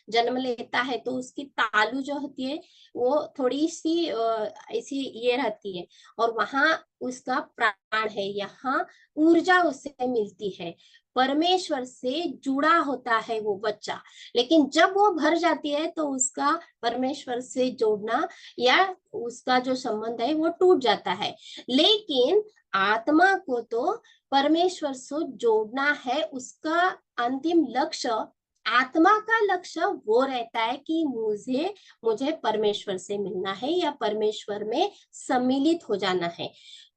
जन्म लेता है तो उसकी तालू जो होती है वो थोड़ी सी ऐसी ये रहती है, और वहां उसका प्राण है, यहाँ ऊर्जा उससे मिलती है, परमेश्वर से जुड़ा होता है वो बच्चा। लेकिन जब वो भर जाती है तो उसका परमेश्वर से जोड़ना या उसका जो संबंध है वो टूट जाता है। लेकिन आत्मा को तो परमेश्वर से जोड़ना है, उसका अंतिम लक्ष्य, आत्मा का लक्ष्य वो रहता है कि मुझे परमेश्वर से मिलना है या परमेश्वर में सम्मिलित हो जाना है।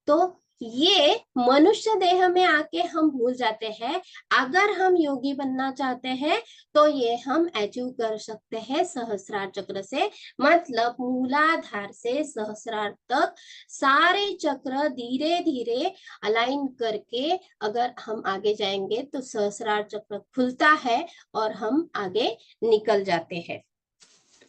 तो ये मनुष्य देह में आके हम भूल जाते हैं। अगर हम योगी बनना चाहते हैं तो ये हम अचीव कर सकते हैं सहस्रार चक्र से। मतलब मूलाधार से सहस्रार तक सारे चक्र धीरे धीरे अलाइन करके अगर हम आगे जाएंगे तो सहस्रार चक्र खुलता है और हम आगे निकल जाते हैं।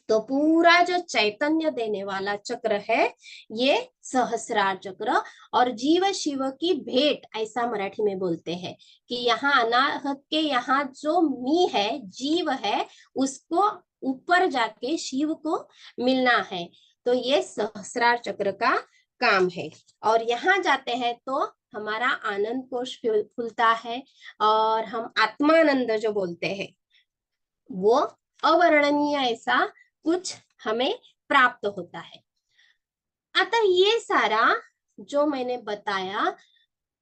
तो पूरा जो चैतन्य देने वाला चक्र है ये सहस्रार चक्र। और जीव शिव की भेंट ऐसा मराठी में बोलते हैं कि यहाँ अनाहत के यहाँ जो मी है, जीव है, उसको ऊपर जाके शिव को मिलना है। तो ये सहस्रार चक्र का काम है। और यहाँ जाते हैं तो हमारा आनंद कोश खुलता है और हम आत्मानंद जो बोलते हैं वो अवर्णनीय ऐसा कुछ हमें प्राप्त होता है। अतः ये सारा जो मैंने बताया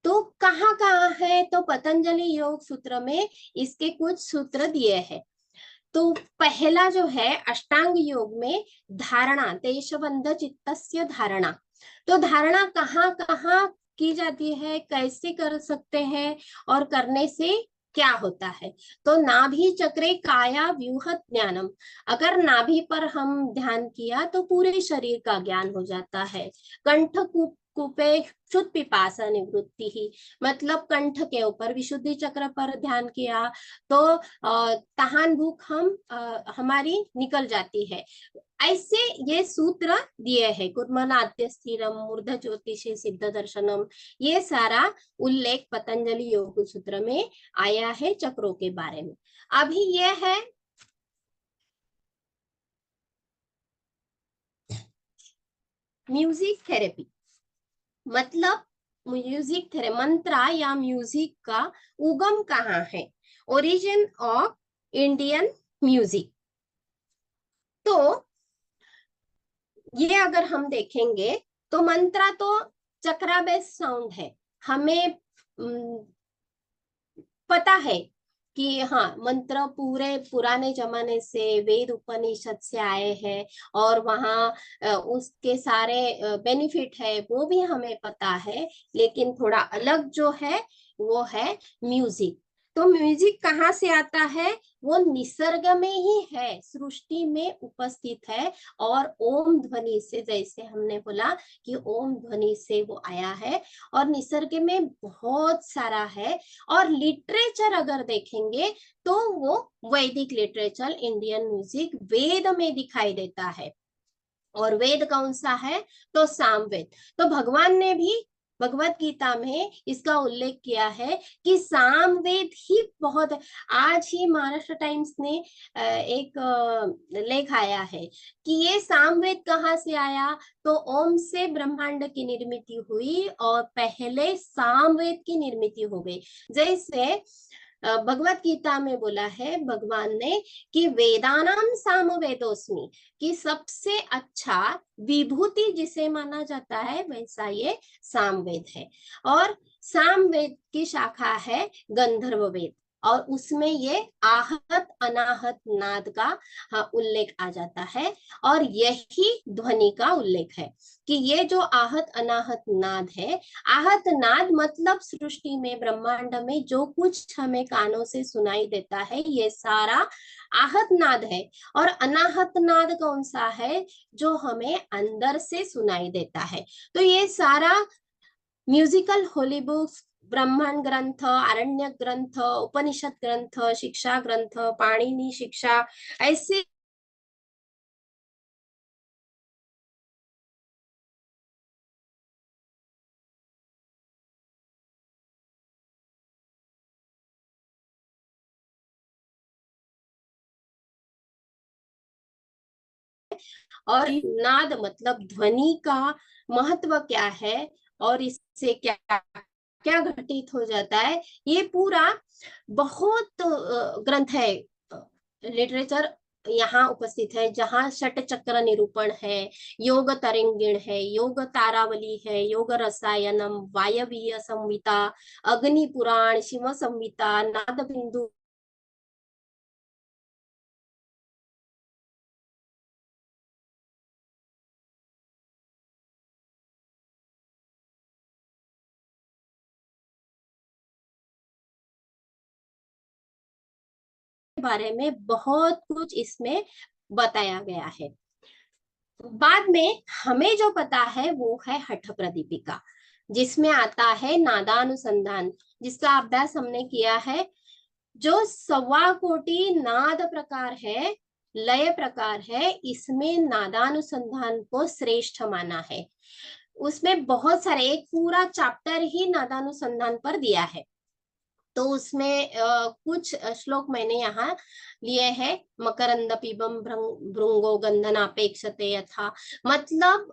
तो कहाँ कहाँ है, तो पतंजलि योग सूत्र में इसके कुछ सूत्र दिए हैं। तो पहला जो है अष्टांग योग में धारणा, देशबंध चित्तस्य धारणा। तो धारणा कहाँ कहाँ की जाती है, कैसे कर सकते हैं और करने से क्या होता है। तो नाभि चक्रे काया व्यूह ज्ञानम, अगर नाभि पर हम ध्यान किया तो पूरे शरीर का ज्ञान हो जाता है। कंठ कूपे क्षुत पिपासा निवृत्ति ही, मतलब कंठ के ऊपर विशुद्धि चक्र पर ध्यान किया तो तहान भूख हमारी निकल जाती है। ऐसे ये सूत्र दिए हैं, कुर्मनाद्य स्थिरम मूर्ध ज्योतिषी सिद्ध दर्शनम, ये सारा उल्लेख पतंजलि योग सूत्र में आया है चक्रों के बारे में। अभी ये है म्यूजिक थेरेपी। मतलब म्यूजिक थेरेपी, मंत्रा या म्यूजिक का उगम कहाँ है, ओरिजिन ऑफ इंडियन म्यूजिक। तो ये अगर हम देखेंगे तो मंत्रा तो चक्रा बेस्ड साउंड है। हमें पता है कि हाँ मंत्र पूरे पुराने जमाने से वेद उपनिषद से आए हैं और वहाँ उसके सारे बेनिफिट है वो भी हमें पता है। लेकिन थोड़ा अलग जो है वो है म्यूजिक। तो म्यूजिक कहाँ से आता है, वो निसर्ग में ही है, सृष्टि में उपस्थित है। और ओम ध्वनि से, जैसे हमने बोला कि ओम ध्वनि से वो आया है और निसर्ग में बहुत सारा है। और लिटरेचर अगर देखेंगे तो वो वैदिक लिटरेचर, इंडियन म्यूजिक वेद में दिखाई देता है। और वेद कौन सा है, तो सामवेद। तो भगवान ने भी भगवत गीता में इसका उल्लेख किया है कि सामवेद ही बहुत। आज ही महाराष्ट्र टाइम्स ने एक लेख आया है कि ये सामवेद कहाँ से आया, तो ओम से ब्रह्मांड की निर्मिति हुई और पहले सामवेद की निर्मिति हो गई। जैसे भगवत गीता में बोला है भगवान ने कि वेदानाम सामवेदोस्मि, कि सबसे अच्छा विभूति जिसे माना जाता है वैसा ये सामवेद है। और सामवेद की शाखा है गंधर्व वेद और उसमें ये आहत अनाहत नाद का उल्लेख आ जाता है। और यही ध्वनि का उल्लेख है कि ये जो आहत अनाहत नाद है, आहत नाद मतलब सृष्टि में ब्रह्मांड में जो कुछ हमें कानों से सुनाई देता है ये सारा आहत नाद है। और अनाहत नाद कौन सा है, जो हमें अंदर से सुनाई देता है। तो ये सारा म्यूजिकल होली बुक्स, ब्रह्मांड ग्रंथ, आरण्य ग्रंथ, उपनिषद ग्रंथ, शिक्षा ग्रंथ, पाणिनि शिक्षा, ऐसे और नाद मतलब ध्वनि का महत्व क्या है और इससे क्या क्या घटित हो जाता है, ये पूरा बहुत ग्रंथ है, लिटरेचर यहाँ उपस्थित है। जहाँ षट चक्र निरूपण है, योग तरिंगिण है, योग तारावली है, योग रसायनम, वायवीय संहिता, अग्नि पुराण, शिव संहिता, नाद बिंदु के बारे में बहुत कुछ इसमें बताया गया है। बाद में हमें जो पता है वो है हठ प्रदीपिका, जिसमें आता है नादानुसंधान, जिसका अभ्यास हमने किया है। जो 1.25 कोटि नाद प्रकार है, लय प्रकार है, इसमें नादानुसंधान को श्रेष्ठ माना है। उसमें बहुत सारे, एक पूरा चैप्टर ही नादानुसंधान पर दिया है। तो उसमें कुछ श्लोक मैंने यहाँ लिए हैं। मकरंद पीबम भृंगो गंधनापेक्षते यथा, मतलब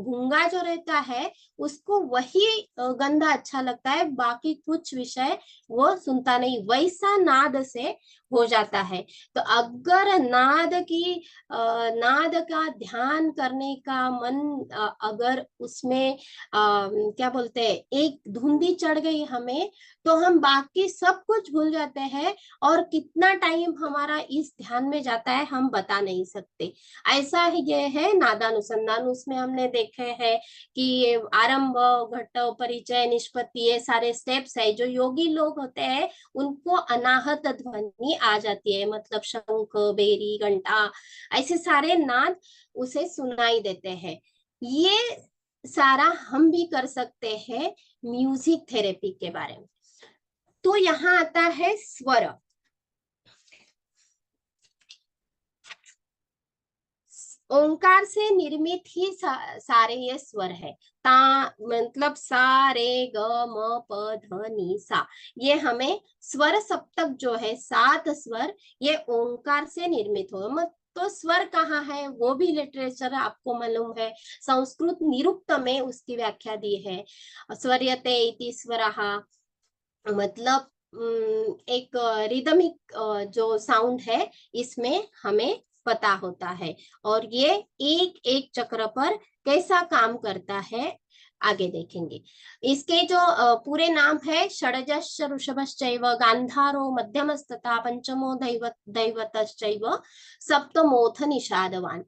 भूंगा जो रहता है उसको वही गंध अच्छा लगता है, बाकी कुछ विषय वो सुनता नहीं, वैसा नाद से हो जाता है। तो अगर नाद का ध्यान करने का मन अगर उसमें क्या बोलते हैं, एक धुंधी चढ़ गई हमें, तो हम बाकी सब कुछ भूल जाते हैं, और कितना टाइम हमारा इस ध्यान में जाता है हम बता नहीं सकते। ऐसा ही ये है नादानुसंधान। उसमें हमने देखे हैं कि आरंभ, घट, परिचय, निष्पत्ति, ये सारे स्टेप्स है। जो योगी लोग होते हैं उनको अनाहत ध्वनि आ जाती है, मतलब शंख, बेरी, घंटा, ऐसे सारे नाद उसे सुनाई देते हैं। ये सारा हम भी कर सकते हैं म्यूजिक थेरेपी के बारे में। तो यहाँ आता है स्वर। ओंकार से निर्मित ही सारे ये स्वर है। ता मतलब सा रे ग म प ध नि सा, ये हमें स्वर सप्तक जो है 7 स्वर, ये ओंकार से निर्मित हो। तो स्वर कहाँ है वो भी लिटरेचर आपको मालूम है, संस्कृत निरुक्त में उसकी व्याख्या दी है। स्वरयते इति स्वरः, मतलब एक रिदमिक जो साउंड है इसमें हमें पता होता है, और ये एक एक चक्र पर कैसा काम करता है आगे देखेंगे। इसके जो पूरे नाम है, षडजश्च ऋषभश्चैव गांधारो मध्यमस्तथा पंचमो दैवतश्चैव सप्तमोथ निषादवान।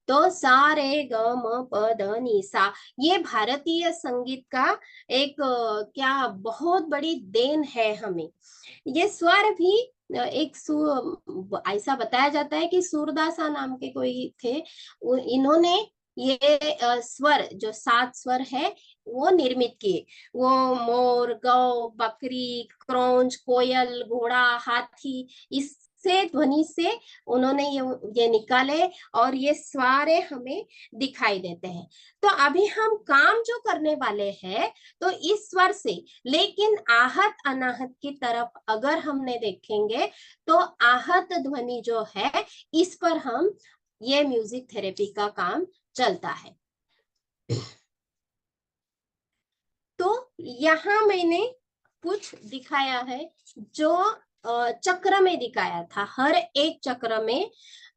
तो सा रे ग म प ध नि सा, ये भारतीय संगीत का एक क्या बहुत बड़ी देन है हमें। ये स्वर भी एक ऐसा बताया जाता है कि सूरदासा नाम के कोई थे, इन्होंने ये स्वर जो 7 स्वर है वो निर्मित किए। वो मोर, गौ, बकरी, क्रौंच, कोयल, घोड़ा, हाथी, इससे ध्वनि से उन्होंने ये निकाले, और ये सारे हमें दिखाई देते हैं। तो अभी हम काम जो करने वाले हैं तो इस स्वर से, लेकिन आहत अनाहत की तरफ अगर हमने देखेंगे तो आहत ध्वनि जो है इस पर हम ये म्यूजिक थेरेपी का काम चलता है। तो यहाँ मैंने कुछ दिखाया है जो चक्र में दिखाया था। हर एक चक्र में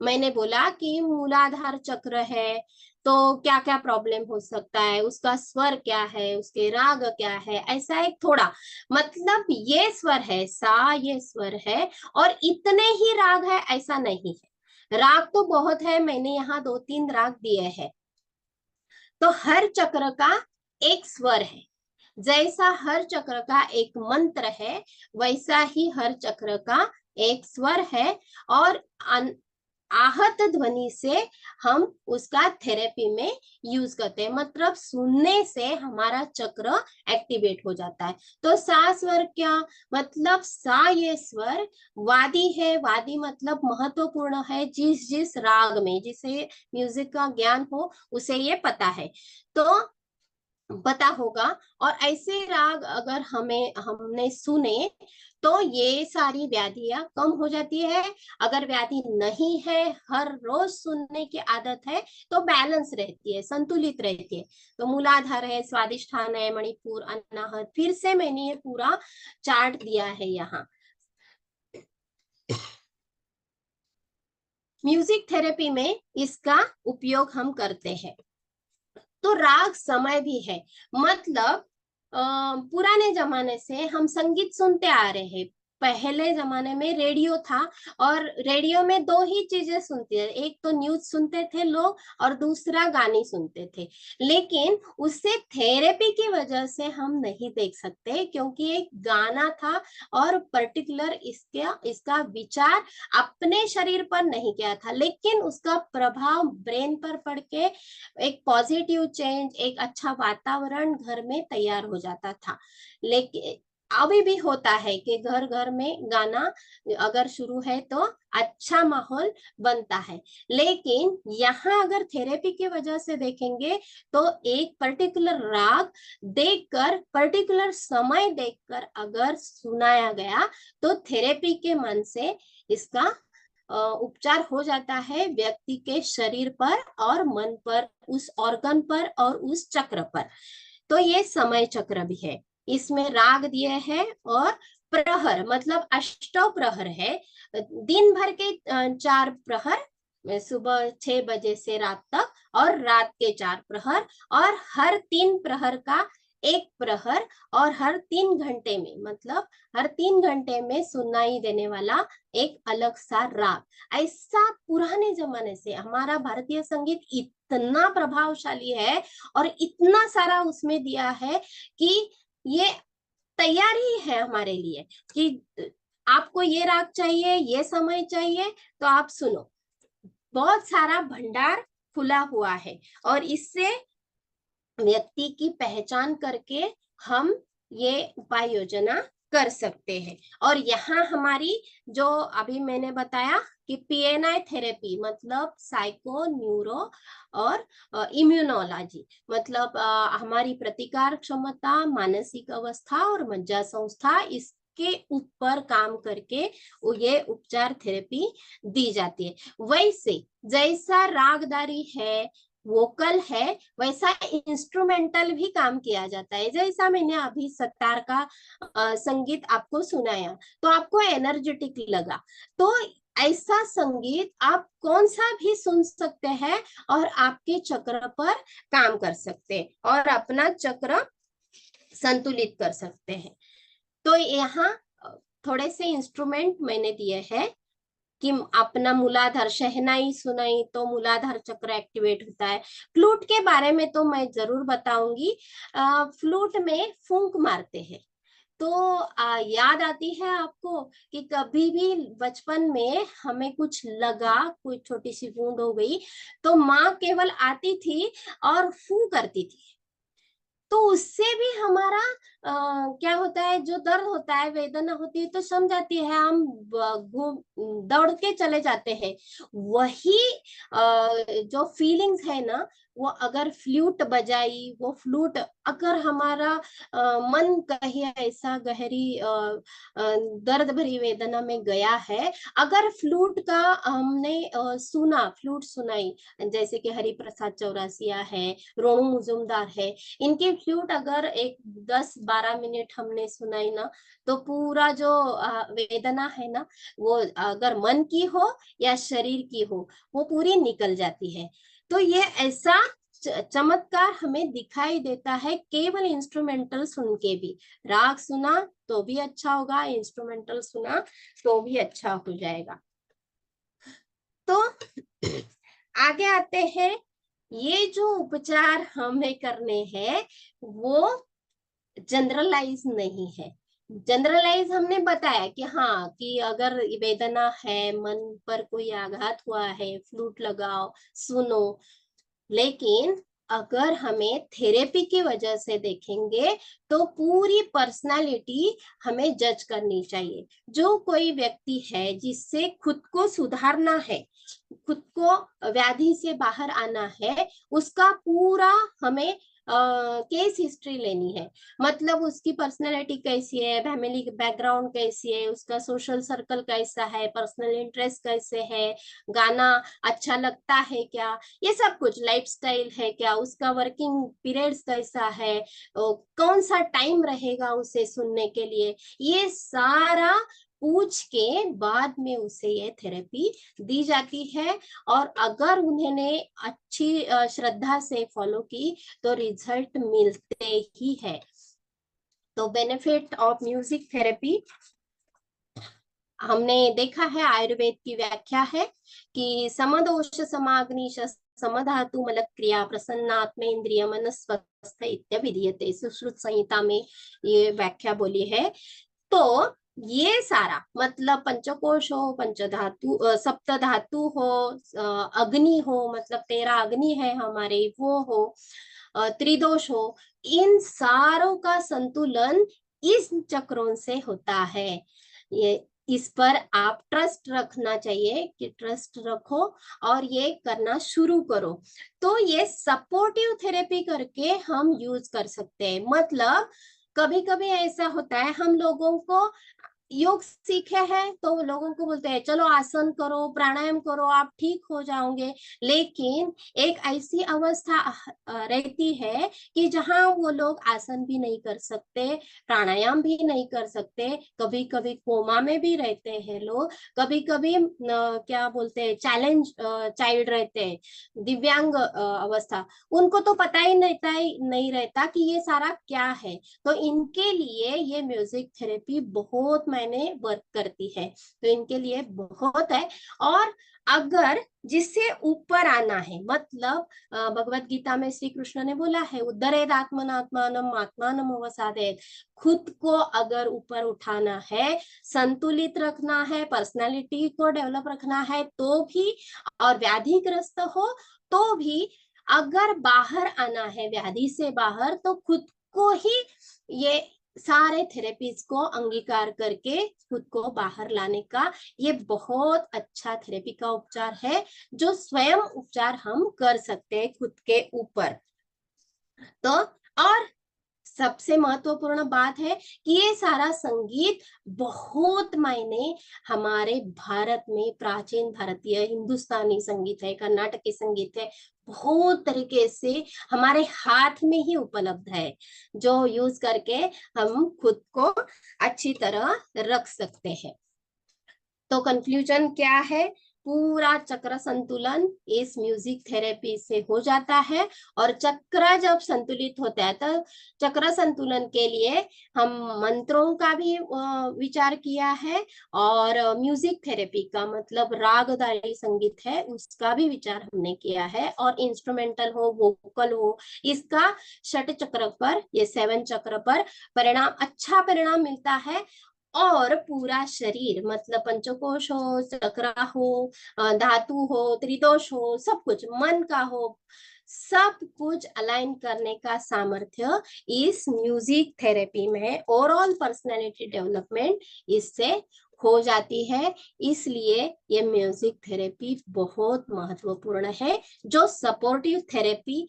मैंने बोला कि मूलाधार चक्र है तो क्या क्या प्रॉब्लम हो सकता है, उसका स्वर क्या है, उसके राग क्या है, ऐसा एक थोड़ा, मतलब ये स्वर है सा, ये स्वर है, और इतने ही राग है ऐसा नहीं है। राग तो बहुत है, मैंने यहाँ 2-3 राग दिए हैं। तो हर चक्र का एक स्वर है, जैसा हर चक्र का एक मंत्र है वैसा ही हर चक्र का एक स्वर है, और आहत ध्वनि से हम उसका थेरेपी में यूज करते हैं, मतलब सुनने से हमारा चक्र एक्टिवेट हो जाता है। तो सा स्वर क्या मतलब, सा ये स्वर वादी है। वादी मतलब महत्वपूर्ण है, जिस जिस राग में, जिसे म्यूजिक का ज्ञान हो उसे ये पता है, तो पता होगा। और ऐसे राग अगर हमने सुने तो ये सारी व्याधियां कम हो जाती है। अगर व्याधि नहीं है, हर रोज सुनने की आदत है, तो बैलेंस रहती है, संतुलित रहती है। तो मूलाधार है, स्वादिष्ठान है, मणिपुर, अनाहत, फिर से मैंने ये पूरा चार्ट दिया है यहाँ। म्यूजिक थेरेपी में इसका उपयोग हम करते हैं। तो राग समय भी है, मतलब पुराने जमाने से हम संगीत सुनते आ रहे हैं। पहले जमाने में रेडियो था, और रेडियो में 2 ही चीजें सुनते थे, एक तो न्यूज सुनते थे लोग और दूसरा गाने सुनते थे। लेकिन उससे थेरेपी की वजह से हम नहीं देख सकते, क्योंकि एक गाना था और पर्टिकुलर इसका विचार अपने शरीर पर नहीं किया था, लेकिन उसका प्रभाव ब्रेन पर पड़ के एक पॉजिटिव चेंज, एक अच्छा वातावरण घर में तैयार हो जाता था। लेकिन अभी भी होता है कि घर घर में गाना अगर शुरू है तो अच्छा माहौल बनता है। लेकिन यहाँ अगर थेरेपी की वजह से देखेंगे तो एक पर्टिकुलर राग देखकर, पर्टिकुलर समय देखकर अगर सुनाया गया तो थेरेपी के मन से इसका उपचार हो जाता है व्यक्ति के शरीर पर और मन पर, उस ऑर्गन पर और उस चक्र पर। तो ये समय चक्र भी है, इसमें राग दिए हैं और प्रहर मतलब अष्टौ प्रहर है। दिन भर के 4 प्रहर, सुबह 6 बजे से रात तक, और रात के 4 प्रहर, और हर 3 प्रहर का 1 प्रहर, और हर 3 घंटे में मतलब हर 3 घंटे में सुनाई देने वाला एक अलग सा राग। ऐसा पुराने जमाने से हमारा भारतीय संगीत इतना प्रभावशाली है और इतना सारा उसमें दिया है कि ये तैयार ही है हमारे लिए कि आपको ये राग चाहिए, ये समय चाहिए, तो आप सुनो। बहुत सारा भंडार खुला हुआ है और इससे व्यक्ति की पहचान करके हम ये उपाय योजना कर सकते हैं। और यहाँ हमारी जो अभी मैंने बताया कि पीएनआई थेरेपी मतलब साइको न्यूरो और इम्यूनोलॉजी मतलब हमारी प्रतिकार क्षमता, मानसिक अवस्था और मज्जा संस्था, इसके ऊपर काम करके ये उपचार थेरेपी दी जाती है। वैसे जैसा रागदारी है, वोकल है, वैसा इंस्ट्रूमेंटल भी काम किया जाता है। जैसा मैंने अभी सतार का संगीत आपको सुनाया तो आपको एनर्जेटिक लगा, तो ऐसा संगीत आप कौन सा भी सुन सकते हैं और आपके चक्र पर काम कर सकते हैं और अपना चक्र संतुलित कर सकते हैं। तो यहाँ थोड़े से इंस्ट्रूमेंट मैंने दिए हैं कि अपना मूलाधार, शहनाई सुनाई तो मूलाधार चक्र एक्टिवेट होता है। फ्लूट के बारे में तो मैं जरूर बताऊंगी। फ्लूट में फूंक मारते हैं तो याद आती है आपको कि कभी भी बचपन में हमें कुछ लगा, कोई छोटी सी बूंद हो गई तो माँ केवल आती थी और फू करती थी, तो उससे भी हमारा क्या होता है, जो दर्द होता है, वेदना होती है तो सम जाती है, हम दौड़ के चले जाते हैं। वही जो फीलिंग्स है ना, वो अगर फ्लूट बजाई, वो फ्लूट अगर हमारा मन कहीं ऐसा गहरी दर्द भरी वेदना में गया है, अगर फ्लूट का हमने सुना, फ्लूट सुनाई, जैसे कि हरि प्रसाद चौरासिया है, रोनू मुजुमदार है, इनकी फ्लूट अगर एक 10-12 मिनट हमने सुनाई ना, तो पूरा जो वेदना है ना, वो अगर मन की हो या शरीर की हो, वो पूरी निकल जाती है। तो ये ऐसा चमत्कार हमें दिखाई देता है केवल इंस्ट्रूमेंटल सुन के भी। राग सुना तो भी अच्छा होगा, इंस्ट्रूमेंटल सुना तो भी अच्छा हो जाएगा। तो आगे आते हैं, ये जो उपचार हमें करने हैं वो जनरलाइज नहीं है। जनरलाइज हमने बताया कि हाँ, कि अगर वेदना है, मन पर कोई आघात हुआ है, फ्लूट लगाओ, सुनो। लेकिन अगर हमें थेरेपी की वजह से देखेंगे तो पूरी पर्सनालिटी हमें जज करनी चाहिए। जो कोई व्यक्ति है जिससे खुद को सुधारना है, खुद को व्याधि से बाहर आना है, उसका पूरा हमें केस हिस्ट्री लेनी है। मतलब उसकी पर्सनैलिटी कैसी है, फैमिली बैकग्राउंड कैसी है, उसका सोशल सर्कल कैसा है, पर्सनल इंटरेस्ट कैसे है, गाना अच्छा लगता है क्या, ये सब कुछ, लाइफस्टाइल है क्या, उसका वर्किंग पीरियड्स कैसा है, कौन सा टाइम रहेगा उसे सुनने के लिए, ये सारा पूछ के बाद में उसे ये थेरेपी दी जाती है। और अगर उन्होंने अच्छी श्रद्धा से फॉलो की तो रिजल्ट मिलते ही है। तो बेनिफिट ऑफ म्यूजिक थेरेपी हमने देखा है, आयुर्वेद की व्याख्या है कि समदोष समाग्निश समधातु मलक क्रिया प्रसन्नात्म इंद्रिय मन स्वस्थ इत्यभिधीयते, सुश्रुत संहिता में ये व्याख्या बोली है। तो ये सारा मतलब पंचकोश हो, पंचधातु सप्त धातु हो, अग्नि हो मतलब 13 अग्नि है हमारे, वो हो, त्रिदोष हो, इन सारों का संतुलन इस चक्रों से होता है। ये इस पर आप ट्रस्ट रखना चाहिए कि ट्रस्ट रखो और ये करना शुरू करो। तो ये सपोर्टिव थेरेपी करके हम यूज कर सकते हैं। मतलब कभी कभी ऐसा होता है, हम लोगों को योग सीखे हैं तो लोगों को बोलते हैं चलो आसन करो, प्राणायाम करो, आप ठीक हो जाओगे। लेकिन एक ऐसी अवस्था रहती है कि जहां वो लोग आसन भी नहीं कर सकते, प्राणायाम भी नहीं कर सकते, कभी कभी कोमा में भी रहते हैं लोग, कभी कभी क्या बोलते हैं चैलेंज चाइल्ड रहते हैं, दिव्यांग अवस्था, उनको तो पता ही नहीं रहता कि ये सारा क्या है। तो इनके लिए ये म्यूजिक थेरेपी बहुत मैंने वर्क करती है, तो इनके लिए बहुत है। और अगर जिससे ऊपर आना है, मतलब भगवत गीता में श्री कृष्ण ने बोला है उद्धरेद आत्मनात्मानम आत्मानम अवसादेत, खुद को अगर ऊपर उठाना है, संतुलित रखना है, पर्सनालिटी को डेवलप रखना है तो भी, और व्याधिग्रस्त हो तो भी, अगर बाहर आना है व्याधि से बाहर, तो खुद को ही ये सारे थेरेपीज को अंगीकार करके खुद को बाहर लाने का ये बहुत अच्छा थेरेपी का उपचार है, जो स्वयं उपचार हम कर सकते हैं खुद के ऊपर। तो और सबसे महत्वपूर्ण बात है कि ये सारा संगीत बहुत मायने हमारे भारत में, प्राचीन भारतीय हिंदुस्तानी संगीत है, कर्नाटकी संगीत है, बहुत तरीके से हमारे हाथ में ही उपलब्ध है, जो यूज करके हम खुद को अच्छी तरह रख सकते हैं। तो कंक्लूजन क्या है? पूरा चक्र संतुलन इस म्यूजिक थेरेपी से हो जाता है। और चक्र जब संतुलित होता है तो चक्र संतुलन के लिए हम मंत्रों का भी विचार किया है, और म्यूजिक थेरेपी का मतलब रागदारी संगीत है उसका भी विचार हमने किया है, और इंस्ट्रूमेंटल हो, वोकल हो, इसका षट चक्र पर, ये 7 चक्र पर परिणाम, अच्छा परिणाम मिलता है। और पूरा शरीर, मतलब पंचकोश हो, चक्रा हो, धातु हो, त्रिदोष हो, सब कुछ, मन का हो, सब कुछ अलाइन करने का सामर्थ्य इस म्यूजिक थेरेपी में, ओवरऑल पर्सनालिटी डेवलपमेंट इससे हो जाती है। इसलिए ये म्यूजिक थेरेपी बहुत महत्वपूर्ण है, जो सपोर्टिव थेरेपी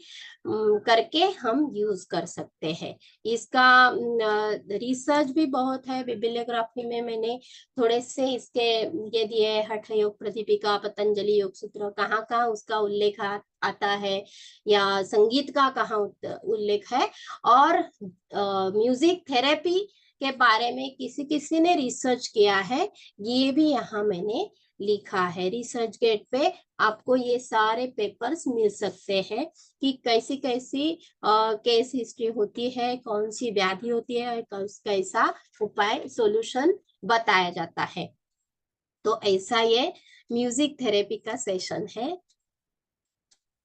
करके हम यूज कर सकते हैं। इसका रिसर्च भी बहुत है। बिब्लियोग्राफी में मैंने थोड़े से इसके ये दिए, हठ योग प्रदीपिका, पतंजलि योग सूत्र, कहाँ कहाँ उसका उल्लेख आता है, या संगीत का कहाँ उल्लेख है, और म्यूजिक थेरेपी के बारे में किसी किसी ने रिसर्च किया है, ये भी यहाँ मैंने लिखा है। रिसर्च गेट पे आपको ये सारे पेपर्स मिल सकते हैं कि कैसी कैसी केस हिस्ट्री होती है, कौन सी व्याधि होती है, कैसा उपाय सॉल्यूशन बताया जाता है। तो ऐसा ये म्यूजिक थेरेपी का सेशन है।